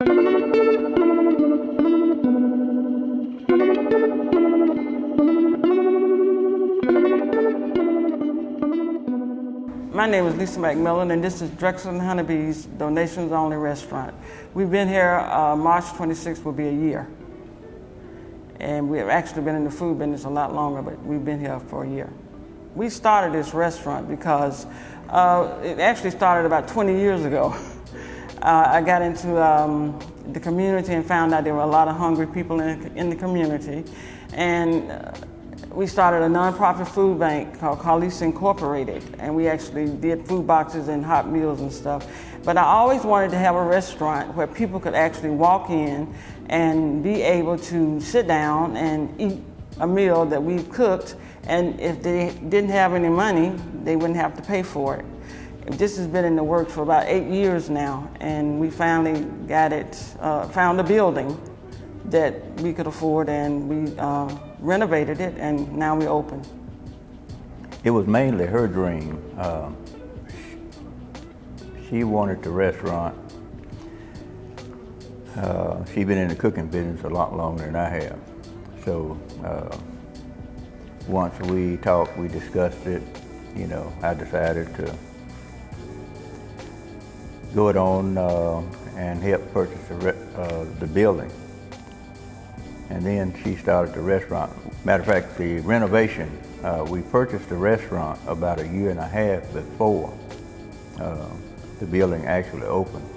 My name is Lisa McMillan, and this is Drexell Honeybee's Donations Only Restaurant. We've been here, March 26th will be a year. And we have actually been in the food business a lot longer, but we've been here for a year. We started this restaurant because it actually started about 20 years ago. I got into the community and found out there were a lot of hungry people in the community. And we started a nonprofit food bank called Carlisa Incorporated, and we actually did food boxes and hot meals and stuff. But I always wanted to have a restaurant where people could actually walk in and be able to sit down and eat a meal that we've cooked, and if they didn't have any money, they wouldn't have to pay for it. This has been in the works for about 8 years now, and we finally got it, found a building that we could afford, and we renovated it, and now we're open. It was mainly her dream. She wanted the restaurant. She's been in the cooking business a lot longer than I have. So once we talked, we discussed it, I decided to go it on and help purchase the building. And then she started the restaurant. Matter of fact, the renovation, we purchased the restaurant about a year and a half before the building actually opened,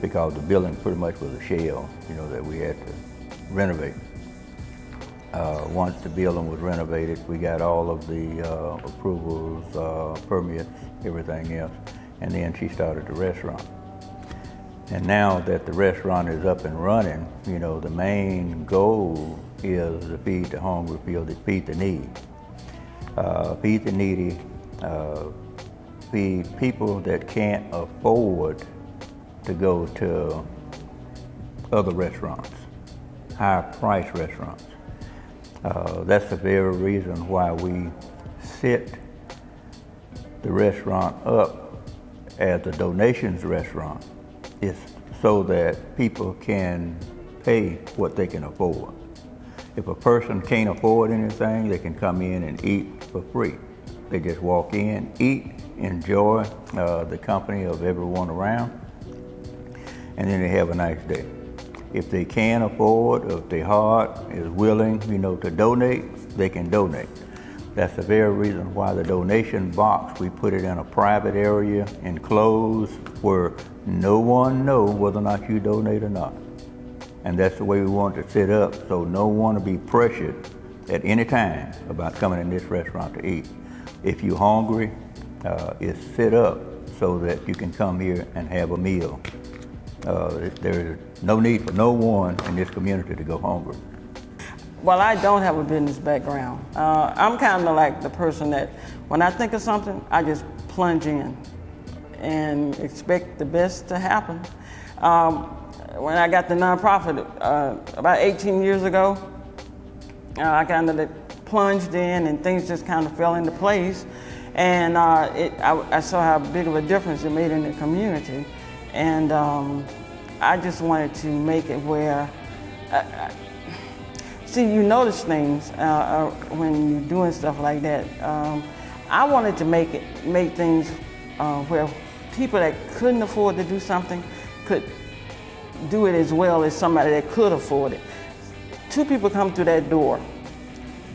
because the building pretty much was a shell, that we had to renovate. Once the building was renovated, we got all of the approvals, permits, everything else, and then she started the restaurant. And now that the restaurant is up and running, the main goal is to feed the hungry people, to feed the needy. Feed the needy, feed people that can't afford to go to other restaurants, higher price restaurants. That's the very reason why we set the restaurant up as a donations restaurant. It's so that people can pay what they can afford. If a person can't afford anything, they can come in and eat for free. They just walk in, eat, enjoy the company of everyone around, and then they have a nice day. If they can afford, or if their heart is willing, to donate, they can donate. That's the very reason why the donation box, we put it in a private area, enclosed, where no one knows whether or not you donate or not. And that's the way we want it to set up, so no one will be pressured at any time about coming in this restaurant to eat. If you're hungry, it's set up so that you can come here and have a meal. There is no need for no one in this community to go hungry. Well, I don't have a business background. I'm kind of like the person that when I think of something, I just plunge in and expect the best to happen. When I got the nonprofit about 18 years ago, I kind of plunged in and things just kind of fell into place. And I saw how big of a difference it made in the community. And I just wanted to make it where, see, you notice things when you're doing stuff like that. I wanted to make things where people that couldn't afford to do something could do it as well as somebody that could afford it. Two people come through that door.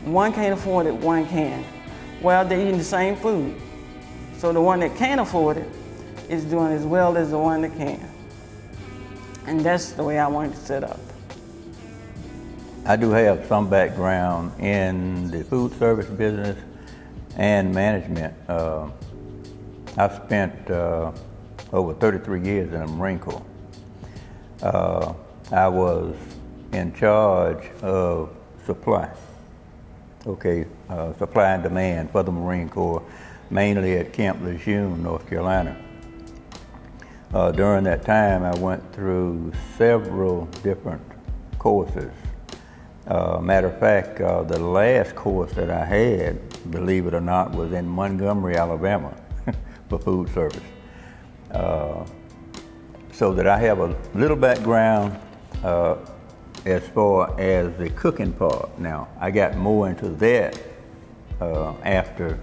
One can't afford it, one can. Well, they're eating the same food. So the one that can't afford it is doing as well as the one that can. And that's the way I wanted to set up. I do have some background in the food service business and management. I've spent over 33 years in the Marine Corps. I was in charge of supply, supply and demand for the Marine Corps, mainly at Camp Lejeune, North Carolina. During that time, I went through several different courses. Matter of fact, the last course that I had, believe it or not, was in Montgomery, Alabama for food service. so that I have a little background as far as the cooking part. Now, I got more into that after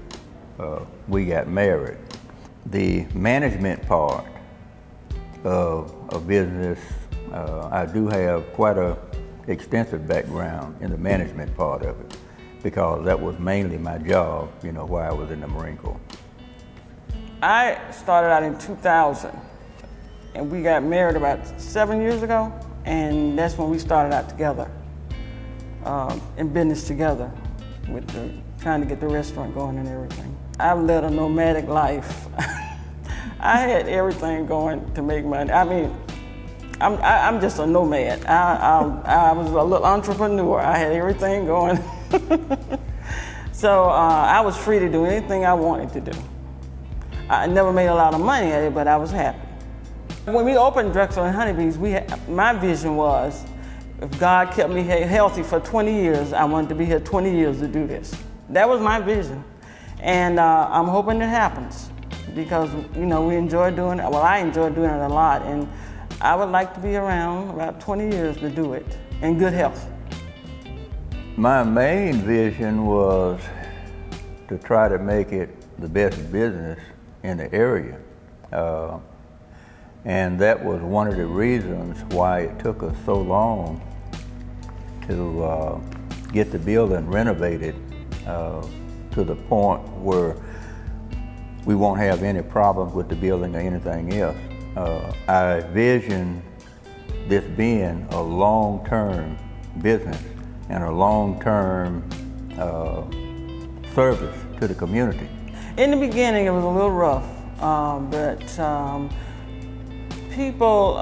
we got married. The management part of a business, I do have quite a extensive background in the management part of it, because that was mainly my job, while I was in the Marine Corps. I started out in 2000, and we got married about 7 years ago, and that's when we started out together, in business together, with trying to get the restaurant going and everything. I've led a nomadic life. I had everything going to make money. I mean, I'm just a nomad. I was a little entrepreneur. I had everything going. So I was free to do anything I wanted to do. I never made a lot of money at it, but I was happy. When we opened Drexell Honeybees, my vision was, if God kept me healthy for 20 years, I wanted to be here 20 years to do this. That was my vision. And I'm hoping it happens, because we enjoy doing it. Well, I enjoy doing it a lot, and I would like to be around about 20 years to do it in good health. My main vision was to try to make it the best business in the area. And that was one of the reasons why it took us so long to get the building renovated to the point where we won't have any problems with the building or anything else. I envision this being a long-term business and a long-term service to the community. In the beginning, it was a little rough, but people,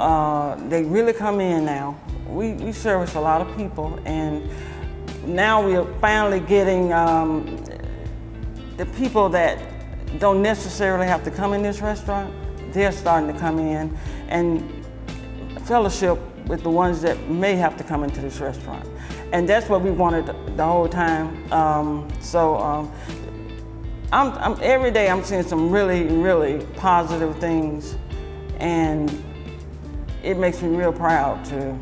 they really come in now. We service a lot of people, and now we are finally getting the people that don't necessarily have to come in this restaurant. They're starting to come in and fellowship with the ones that may have to come into this restaurant. And that's what we wanted the whole time. Every day I'm seeing some really, really positive things, and it makes me real proud to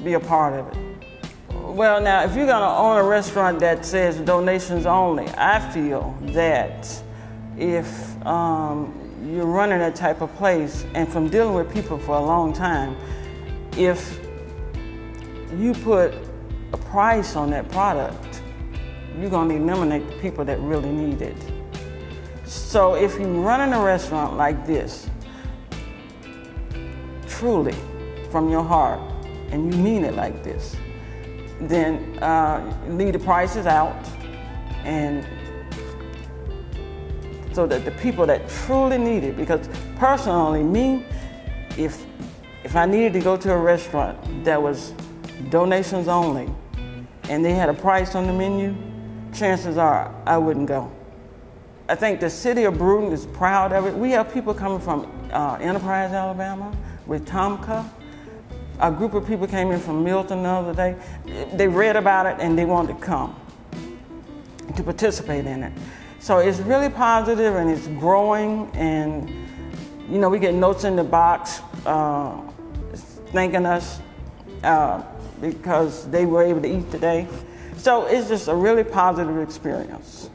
be a part of it. Well, now, if you're gonna own a restaurant that says donations only, I feel that if you're running that type of place, and from dealing with people for a long time, if you put a price on that product, you're gonna eliminate the people that really need it. So if you're running a restaurant like this, truly, from your heart, and you mean it like this, then leave the prices out, and so that the people that truly need it, because personally, me, if I needed to go to a restaurant that was donations only, and they had a price on the menu, chances are I wouldn't go. I think the city of Brewton is proud of it. We have people coming from Enterprise, Alabama, Wetumpka. A group of people came in from Milton the other day. They read about it and they wanted to come to participate in it. So it's really positive and it's growing, and we get notes in the box thanking us because they were able to eat today. So it's just a really positive experience.